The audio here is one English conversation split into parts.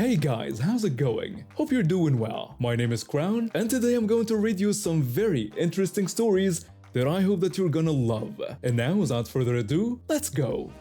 Hey guys, how's it going? Hope you're doing well. My name is Crown, and today I'm going to read you some very interesting stories that I hope that you're gonna love. And now, without further ado, let's go!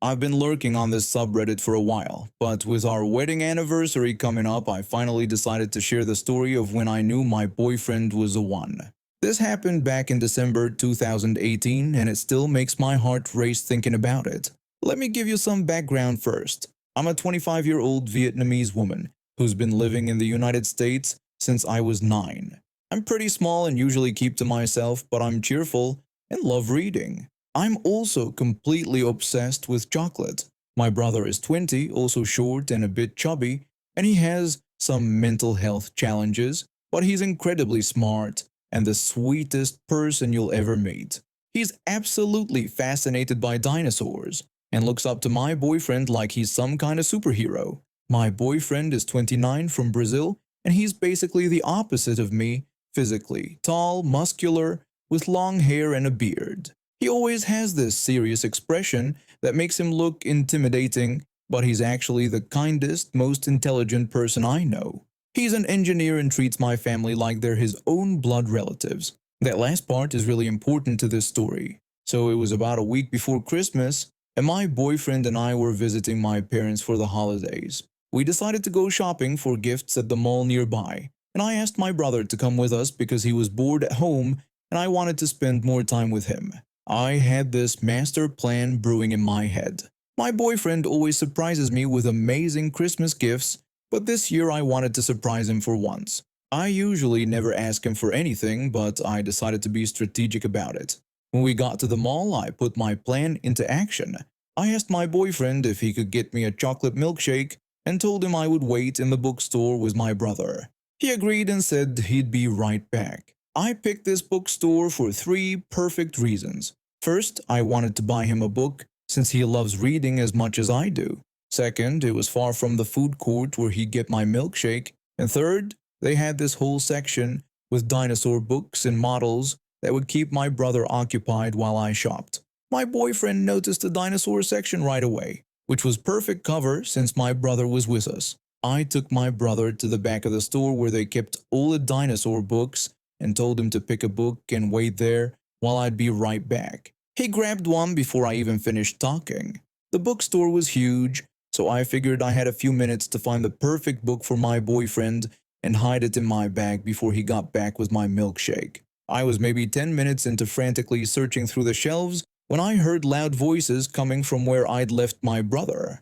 I've been lurking on this subreddit for a while, but with our wedding anniversary coming up, I finally decided to share the story of when I knew my boyfriend was the one. This happened back in December 2018, and it still makes my heart race thinking about it. Let me give you some background first. I'm a 25-year-old Vietnamese woman who's been living in the United States since I was 9. I'm pretty small and usually keep to myself, but I'm cheerful and love reading. I'm also completely obsessed with chocolate. My brother is 20, also short and a bit chubby, and he has some mental health challenges, but he's incredibly smart and the sweetest person you'll ever meet. He's absolutely fascinated by dinosaurs and looks up to my boyfriend like he's some kind of superhero. My boyfriend is 29 from Brazil, and he's basically the opposite of me physically, tall, muscular, with long hair and a beard. He always has this serious expression that makes him look intimidating, but he's actually the kindest, most intelligent person I know. He's an engineer and treats my family like they're his own blood relatives. That last part is really important to this story. So it was about a week before Christmas, and my boyfriend and I were visiting my parents for the holidays. We decided to go shopping for gifts at the mall nearby, and I asked my brother to come with us because he was bored at home and I wanted to spend more time with him. I had this master plan brewing in my head. My boyfriend always surprises me with amazing Christmas gifts, but this year I wanted to surprise him for once. I usually never ask him for anything, but I decided to be strategic about it. When we got to the mall, I put my plan into action. I asked my boyfriend if he could get me a chocolate milkshake and told him I would wait in the bookstore with my brother. He agreed and said he'd be right back. I picked this bookstore for 3 perfect reasons. First, I wanted to buy him a book since he loves reading as much as I do. Second, it was far from the food court where he'd get my milkshake. And third, they had this whole section with dinosaur books and models that would keep my brother occupied while I shopped. My boyfriend noticed the dinosaur section right away, which was perfect cover since my brother was with us. I took my brother to the back of the store where they kept all the dinosaur books and told him to pick a book and wait there while I'd be right back. He grabbed one before I even finished talking. The bookstore was huge, so I figured I had a few minutes to find the perfect book for my boyfriend and hide it in my bag before he got back with my milkshake. I was maybe 10 minutes into frantically searching through the shelves when I heard loud voices coming from where I'd left my brother.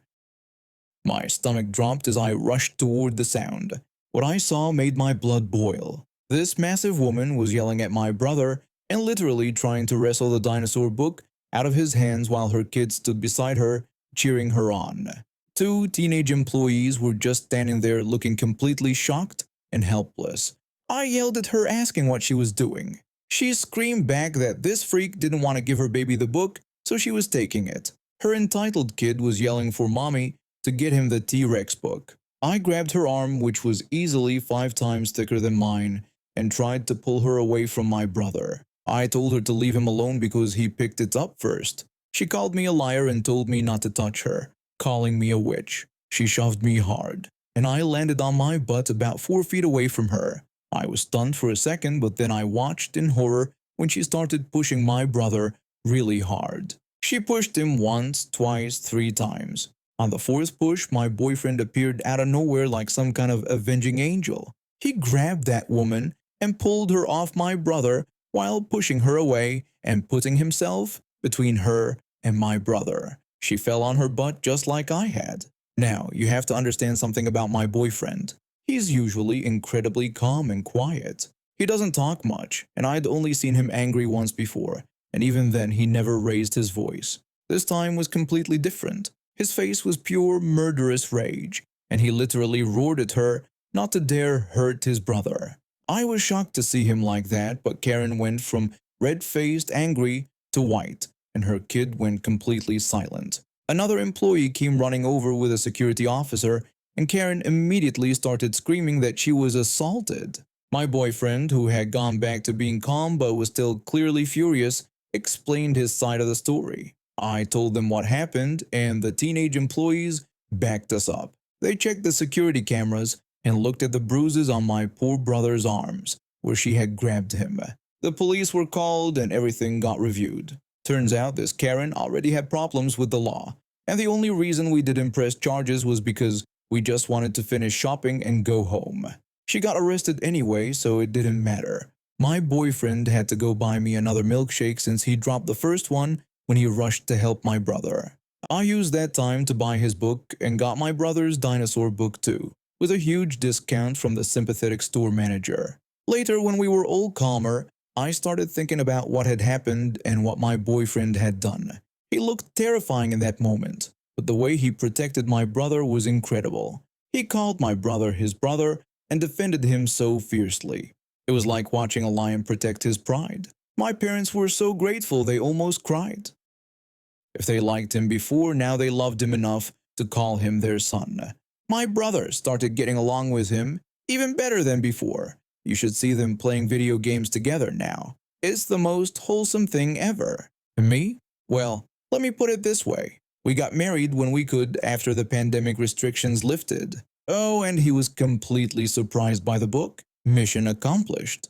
My stomach dropped as I rushed toward the sound. What I saw made my blood boil. This massive woman was yelling at my brother and literally trying to wrestle the dinosaur book out of his hands while her kids stood beside her, cheering her on. 2 teenage employees were just standing there looking completely shocked and helpless. I yelled at her asking what she was doing. She screamed back that this freak didn't want to give her baby the book, so she was taking it. Her entitled kid was yelling for mommy to get him the T-Rex book. I grabbed her arm, which was easily 5 times thicker than mine, and tried to pull her away from my brother. I told her to leave him alone because he picked it up first. She called me a liar and told me not to touch her, calling me a witch. She shoved me hard, and I landed on my butt about 4 feet away from her. I was stunned for a second, but then I watched in horror when she started pushing my brother really hard. She pushed him once, twice, 3 times. On the 4th push, my boyfriend appeared out of nowhere like some kind of avenging angel. He grabbed that woman and pulled her off my brother while pushing her away and putting himself between her and my brother. She fell on her butt just like I had. Now, you have to understand something about my boyfriend. He's usually incredibly calm and quiet. He doesn't talk much, and I'd only seen him angry once before, and even then he never raised his voice. This time was completely different. His face was pure murderous rage, and he literally roared at her not to dare hurt his brother. I was shocked to see him like that, but Karen went from red-faced angry to white, and her kid went completely silent. Another employee came running over with a security officer, and Karen immediately started screaming that she was assaulted. My boyfriend, who had gone back to being calm but was still clearly furious, explained his side of the story. I told them what happened, and the teenage employees backed us up. They checked the security cameras and looked at the bruises on my poor brother's arms, where she had grabbed him. The police were called and everything got reviewed. Turns out this Karen already had problems with the law, and the only reason we didn't press charges was because we just wanted to finish shopping and go home. She got arrested anyway, so it didn't matter. My boyfriend had to go buy me another milkshake since he dropped the first one when he rushed to help my brother. I used that time to buy his book and got my brother's dinosaur book too, with a huge discount from the sympathetic store manager. Later, when we were all calmer, I started thinking about what had happened and what my boyfriend had done. He looked terrifying in that moment, but the way he protected my brother was incredible. He called my brother his brother and defended him so fiercely. It was like watching a lion protect his pride. My parents were so grateful they almost cried. If they liked him before, now they loved him enough to call him their son. My brother started getting along with him even better than before. You should see them playing video games together now. It's the most wholesome thing ever. And me? Well, let me put it this way. We got married when we could after the pandemic restrictions lifted. Oh, and he was completely surprised by the book. Mission accomplished.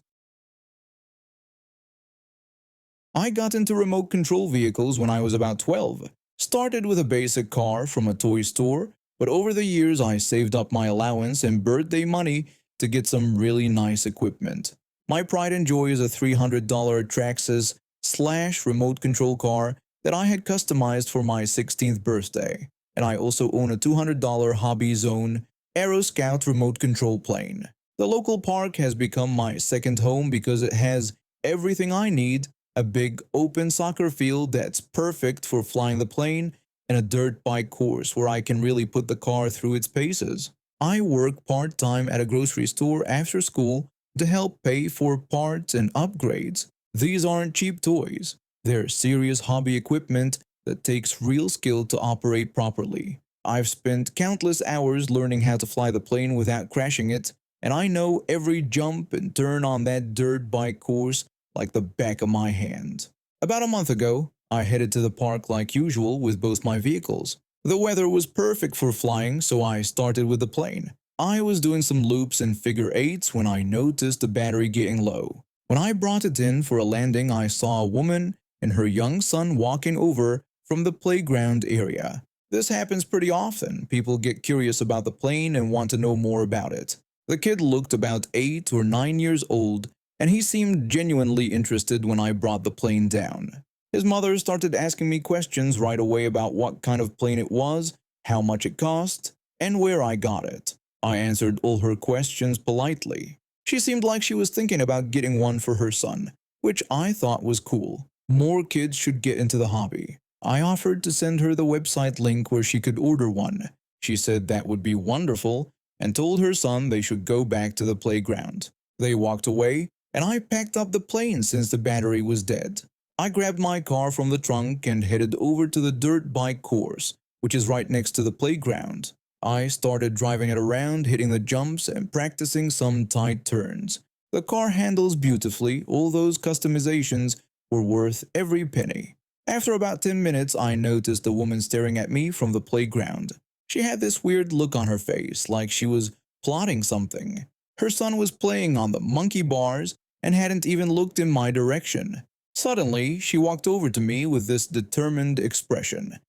I got into remote control vehicles when I was about 12. Started with a basic car from a toy store, but over the years I saved up my allowance and birthday money to get some really nice equipment. My pride and joy is a $300 Traxxas / remote control car that I had customized for my 16th birthday, and I also own a $200 Hobby Zone Aero Scout remote control plane. The local park has become my second home because it has everything I need: a big open soccer field that's perfect for flying the plane, and a dirt bike course where I can really put the car through its paces. I work part-time at a grocery store after school to help pay for parts and upgrades. These aren't cheap toys. They're serious hobby equipment that takes real skill to operate properly. I've spent countless hours learning how to fly the plane without crashing it, and I know every jump and turn on that dirt bike course like the back of my hand. About a month ago, I headed to the park like usual with both my vehicles. The weather was perfect for flying, so I started with the plane. I was doing some loops and figure eights when I noticed the battery getting low. When I brought it in for a landing, I saw a woman and her young son walking over from the playground area. This happens pretty often. People get curious about the plane and want to know more about it. The kid looked about 8 or 9 years old, and he seemed genuinely interested when I brought the plane down. His mother started asking me questions right away about what kind of plane it was, how much it cost, and where I got it. I answered all her questions politely. She seemed like she was thinking about getting one for her son, which I thought was cool. More kids should get into the hobby. I offered to send her the website link where she could order one. She said that would be wonderful and told her son they should go back to the playground. They walked away, and I packed up the plane since the battery was dead. I grabbed my car from the trunk and headed over to the dirt bike course, which is right next to the playground. I started driving it around, hitting the jumps and practicing some tight turns. The car handles beautifully. All those customizations were worth every penny. After about 10 minutes, I noticed a woman staring at me from the playground. She had this weird look on her face, like she was plotting something. Her son was playing on the monkey bars and hadn't even looked in my direction. Suddenly, she walked over to me with this determined expression.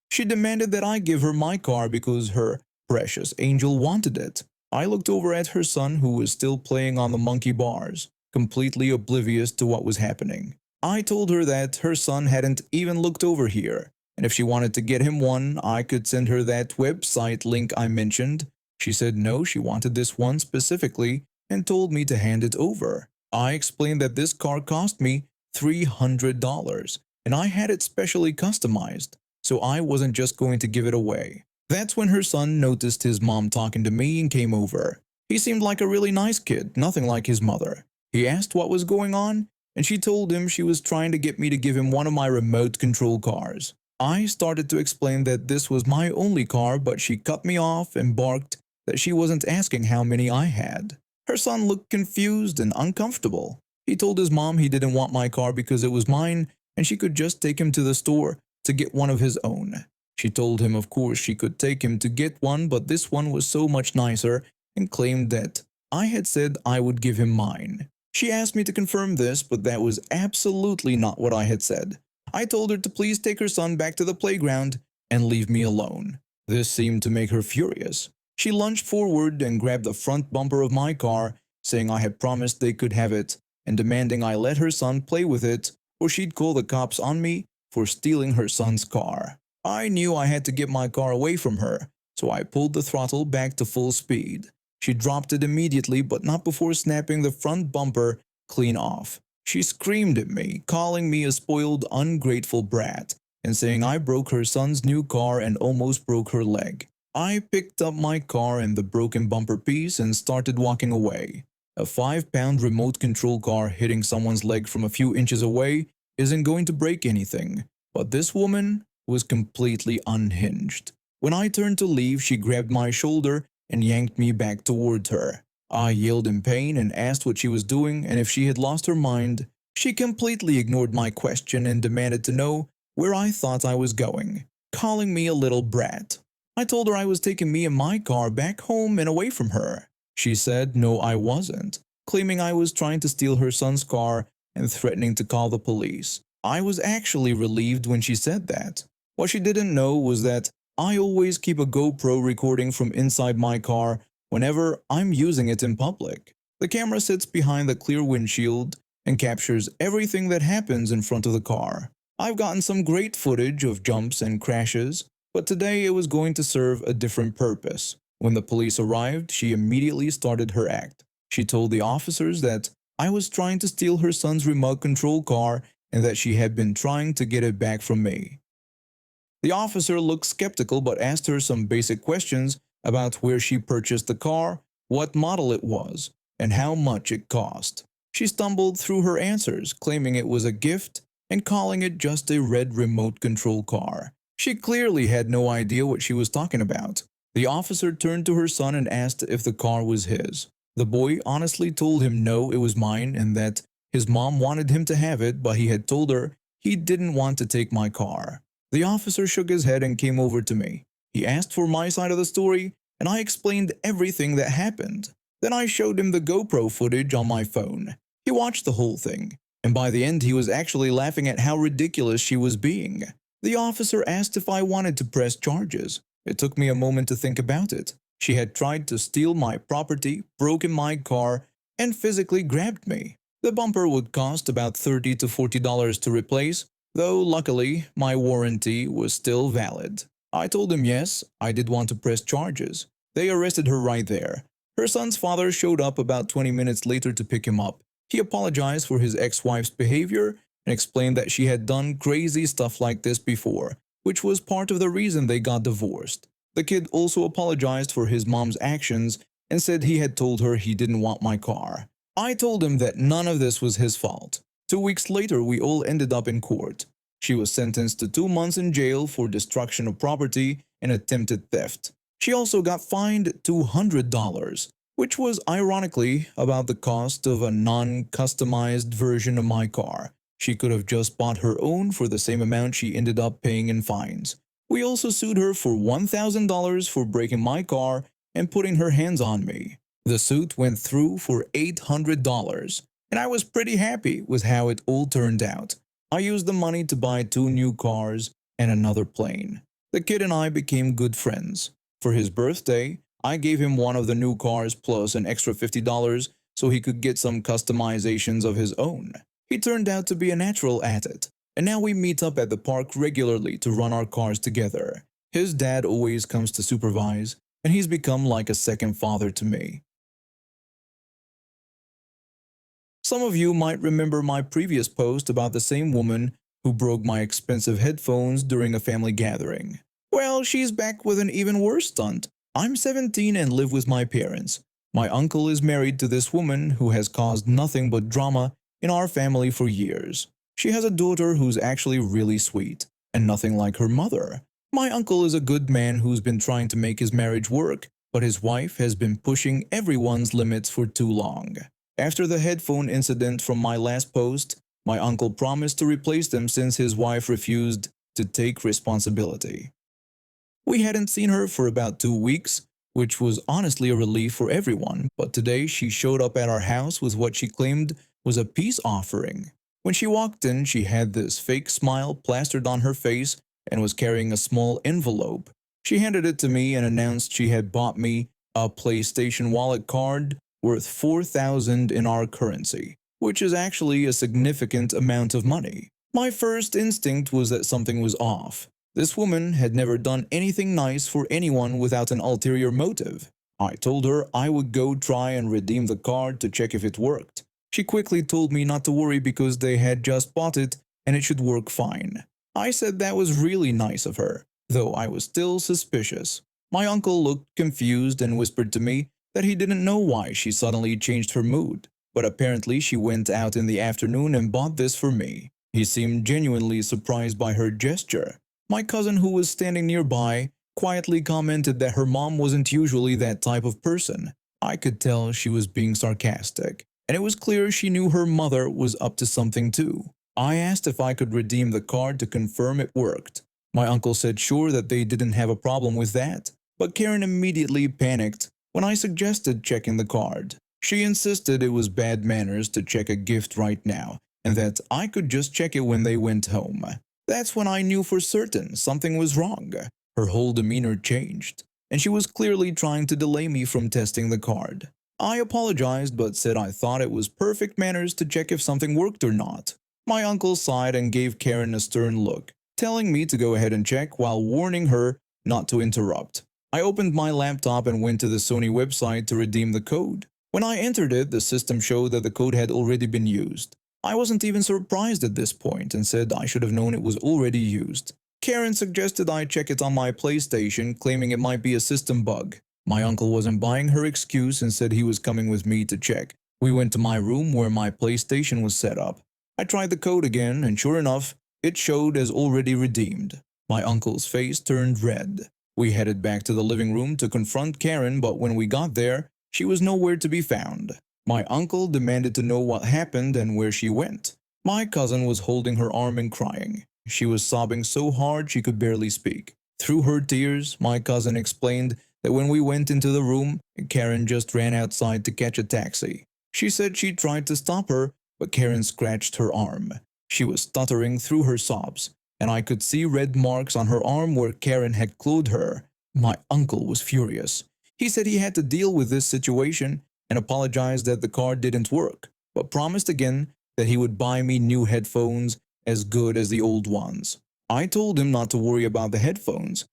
She demanded that I give her my car because her precious angel wanted it. I looked over at her son, who was still playing on the monkey bars, completely oblivious to what was happening. I told her that her son hadn't even looked over here, and if she wanted to get him one, I could send her that website link I mentioned. She said no, she wanted this one specifically and told me to hand it over. I explained that this car cost me $300, and I had it specially customized, so I wasn't just going to give it away. That's when her son noticed his mom talking to me and came over. He seemed like a really nice kid, nothing like his mother. He asked what was going on, and she told him she was trying to get me to give him one of my remote control cars. I started to explain that this was my only car, but she cut me off and barked that she wasn't asking how many I had. Her son looked confused and uncomfortable. He told his mom he didn't want my car because it was mine and she could just take him to the store to get one of his own. She told him of course she could take him to get one, but this one was so much nicer, and claimed that I had said I would give him mine. She asked me to confirm this, but that was absolutely not what I had said. I told her to please take her son back to the playground and leave me alone. This seemed to make her furious. She lunged forward and grabbed the front bumper of my car, saying I had promised they could have it, and demanding I let her son play with it, or she'd call the cops on me for stealing her son's car. I knew I had to get my car away from her, so I pulled the throttle back to full speed. She dropped it immediately, but not before snapping the front bumper clean off. She screamed at me, calling me a spoiled, ungrateful brat, and saying I broke her son's new car and almost broke her leg. I picked up my car and the broken bumper piece and started walking away. A 5-pound remote control car hitting someone's leg from a few inches away isn't going to break anything, but this woman was completely unhinged. When I turned to leave, she grabbed my shoulder and yanked me back toward her. I yelled in pain and asked what she was doing and if she had lost her mind. She completely ignored my question and demanded to know where I thought I was going, calling me a little brat. I told her I was taking me and my car back home and away from her. She said no, I wasn't, claiming I was trying to steal her son's car and threatening to call the police. I was actually relieved when she said that. What she didn't know was that I always keep a GoPro recording from inside my car whenever I'm using it in public. The camera sits behind the clear windshield and captures everything that happens in front of the car. I've gotten some great footage of jumps and crashes, but today it was going to serve a different purpose. When the police arrived, she immediately started her act. She told the officers that I was trying to steal her son's remote control car and that she had been trying to get it back from me. The officer looked skeptical but asked her some basic questions about where she purchased the car, what model it was, and how much it cost. She stumbled through her answers, claiming it was a gift and calling it just a red remote control car. She clearly had no idea what she was talking about. The officer turned to her son and asked if the car was his. The boy honestly told him no, it was mine, and that his mom wanted him to have it, but he had told her he didn't want to take my car. The officer shook his head and came over to me. He asked for my side of the story, and I explained everything that happened. Then I showed him the GoPro footage on my phone. He watched the whole thing, and by the end he was actually laughing at how ridiculous she was being. The officer asked if I wanted to press charges. It took me a moment to think about it. She had tried to steal my property, broken my car, and physically grabbed me. The bumper would cost about $30 to $40 to replace, though luckily my warranty was still valid. I told him yes, I did want to press charges. They arrested her right there. Her son's father showed up about 20 minutes later to pick him up. He apologized for his ex-wife's behavior and explained that she had done crazy stuff like this before, which was part of the reason they got divorced. The kid also apologized for his mom's actions and said he had told her he didn't want my car. I told him that none of this was his fault. 2 weeks later, we all ended up in court. She was sentenced to 2 months in jail for destruction of property and attempted theft. She also got fined $200, which was ironically about the cost of a non-customized version of my car. She could have just bought her own for the same amount she ended up paying in fines. We also sued her for $1,000 for breaking my car and putting her hands on me. The suit went through for $800, and I was pretty happy with how it all turned out. I used the money to buy 2 new cars and another plane. The kid and I became good friends. For his birthday, I gave him one of the new cars plus an extra $50 so he could get some customizations of his own. He turned out to be a natural at it, and now we meet up at the park regularly to run our cars together. His dad always comes to supervise, and he's become like a second father to me. Some of you might remember my previous post about the same woman who broke my expensive headphones during a family gathering. Well, she's back with an even worse stunt. I'm 17 and live with my parents. My uncle is married to this woman who has caused nothing but drama in our family for years. She has a daughter who's actually really sweet, and nothing like her mother. My uncle is a good man who's been trying to make his marriage work, but his wife has been pushing everyone's limits for too long. After the headphone incident from my last post, my uncle promised to replace them since his wife refused to take responsibility. We hadn't seen her for about 2 weeks, which was honestly a relief for everyone, but today she showed up at our house with what she claimed was a peace offering. When she walked in, she had this fake smile plastered on her face and was carrying a small envelope. She handed it to me and announced she had bought me a PlayStation wallet card worth 4,000 in our currency, which is actually a significant amount of money. My first instinct was that something was off. This woman had never done anything nice for anyone without an ulterior motive. I told her I would go try and redeem the card to check if it worked. She quickly told me not to worry because they had just bought it and it should work fine. I said that was really nice of her, though I was still suspicious. My uncle looked confused and whispered to me that he didn't know why she suddenly changed her mood, but apparently she went out in the afternoon and bought this for me. He seemed genuinely surprised by her gesture. My cousin, who was standing nearby, quietly commented that her mom wasn't usually that type of person. I could tell she was being sarcastic, and it was clear she knew her mother was up to something too. I asked if I could redeem the card to confirm it worked. My uncle said sure that they didn't have a problem with that, but Karen immediately panicked when I suggested checking the card. She insisted it was bad manners to check a gift right now, and that I could just check it when they went home. That's when I knew for certain something was wrong. Her whole demeanor changed, and she was clearly trying to delay me from testing the card. I apologized but said I thought it was perfect manners to check if something worked or not. My uncle sighed and gave Karen a stern look, telling me to go ahead and check while warning her not to interrupt. I opened my laptop and went to the Sony website to redeem the code. When I entered it, the system showed that the code had already been used. I wasn't even surprised at this point and said I should have known it was already used. Karen suggested I check it on my PlayStation, claiming it might be a system bug. My uncle wasn't buying her excuse and said he was coming with me to check. We went to my room where my PlayStation was set up. I tried the code again, and sure enough, it showed as already redeemed. My uncle's face turned red. We headed back to the living room to confront Karen, but when we got there, she was nowhere to be found. My uncle demanded to know what happened and where she went. My cousin was holding her arm and crying. She was sobbing so hard she could barely speak. Through her tears, my cousin explained that when we went into the room, Karen just ran outside to catch a taxi. She said she tried to stop her, but Karen scratched her arm. She was stuttering through her sobs, and I could see red marks on her arm where Karen had clawed her. My uncle was furious. He said he had to deal with this situation and apologized that the card didn't work, but promised again that he would buy me new headphones as good as the old ones. I told him not to worry about the headphones.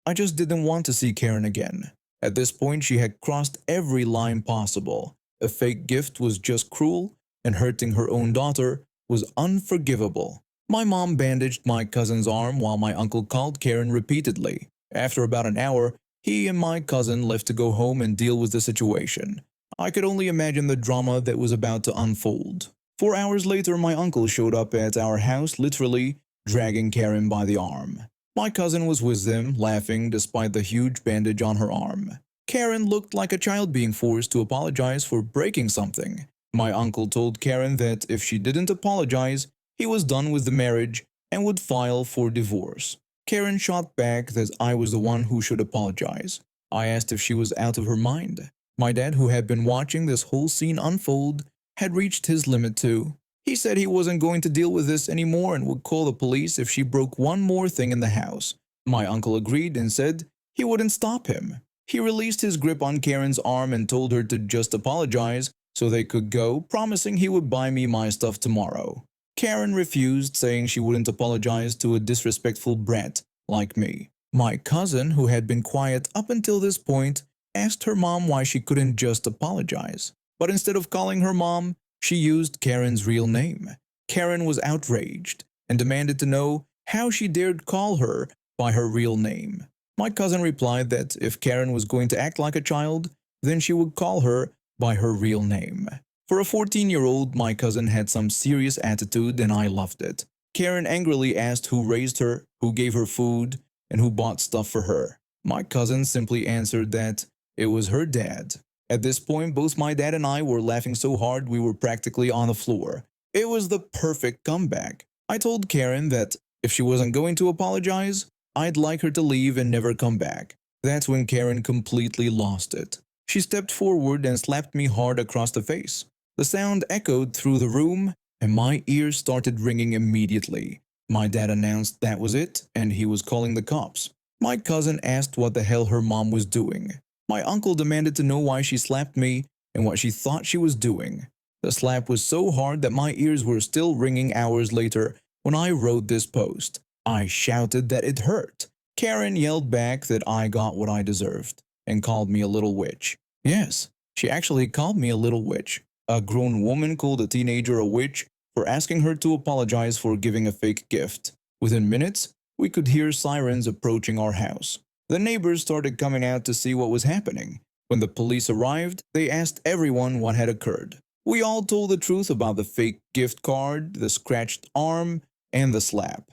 I just didn't want to see Karen again. At this point, she had crossed every line possible. A fake gift was just cruel, and hurting her own daughter was unforgivable. My mom bandaged my cousin's arm while my uncle called Karen repeatedly. After about an hour, he and my cousin left to go home and deal with the situation. I could only imagine the drama that was about to unfold. 4 hours later, my uncle showed up at our house, literally dragging Karen by the arm. My cousin was with them, laughing despite the huge bandage on her arm. Karen looked like a child being forced to apologize for breaking something. My uncle told Karen that if she didn't apologize, he was done with the marriage and would file for divorce. Karen shot back that I was the one who should apologize. I asked if she was out of her mind. My dad, who had been watching this whole scene unfold, had reached his limit too. He said he wasn't going to deal with this anymore and would call the police if she broke one more thing in the house. My uncle agreed and said he wouldn't stop him. He released his grip on Karen's arm and told her to just apologize so they could go, promising he would buy me my stuff tomorrow. Karen refused, saying she wouldn't apologize to a disrespectful brat like me. My cousin, who had been quiet up until this point, asked her mom why she couldn't just apologize. But instead of calling her mom, she used Karen's real name. Karen was outraged and demanded to know how she dared call her by her real name. My cousin replied that if Karen was going to act like a child, then she would call her by her real name. For a 14-year-old, my cousin had some serious attitude and I loved it. Karen angrily asked who raised her, who gave her food, and who bought stuff for her. My cousin simply answered that it was her dad. At this point, both my dad and I were laughing so hard we were practically on the floor. It was the perfect comeback. I told Karen that if she wasn't going to apologize, I'd like her to leave and never come back. That's when Karen completely lost it. She stepped forward and slapped me hard across the face. The sound echoed through the room, and my ears started ringing immediately. My dad announced that was it, and he was calling the cops. My cousin asked what the hell her mom was doing. My uncle demanded to know why she slapped me and what she thought she was doing. The slap was so hard that my ears were still ringing hours later when I wrote this post. I shouted that it hurt. Karen yelled back that I got what I deserved and called me a little witch. Yes, she actually called me a little witch. A grown woman called a teenager a witch for asking her to apologize for giving a fake gift. Within minutes, we could hear sirens approaching our house. The neighbors started coming out to see what was happening. When the police arrived, they asked everyone what had occurred. We all told the truth about the fake gift card, the scratched arm, and the slap.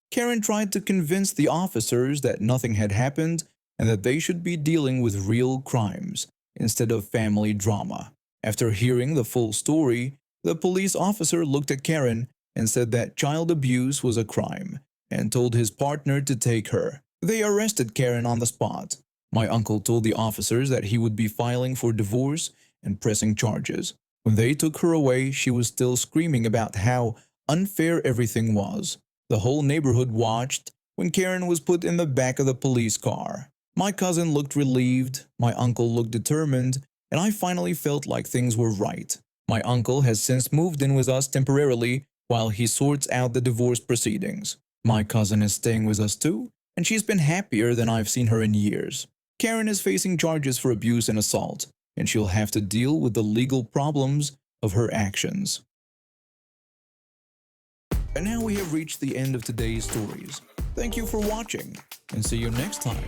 Karen tried to convince the officers that nothing had happened and that they should be dealing with real crimes instead of family drama. After hearing the full story, the police officer looked at Karen and said that child abuse was a crime and told his partner to take her. They arrested Karen on the spot. My uncle told the officers that he would be filing for divorce and pressing charges. When they took her away, she was still screaming about how unfair everything was. The whole neighborhood watched when Karen was put in the back of the police car. My cousin looked relieved, my uncle looked determined, and I finally felt like things were right. My uncle has since moved in with us temporarily while he sorts out the divorce proceedings. My cousin is staying with us too, and she's been happier than I've seen her in years. Karen is facing charges for abuse and assault, and she'll have to deal with the legal problems of her actions. And now we have reached the end of today's stories. Thank you for watching, and see you next time.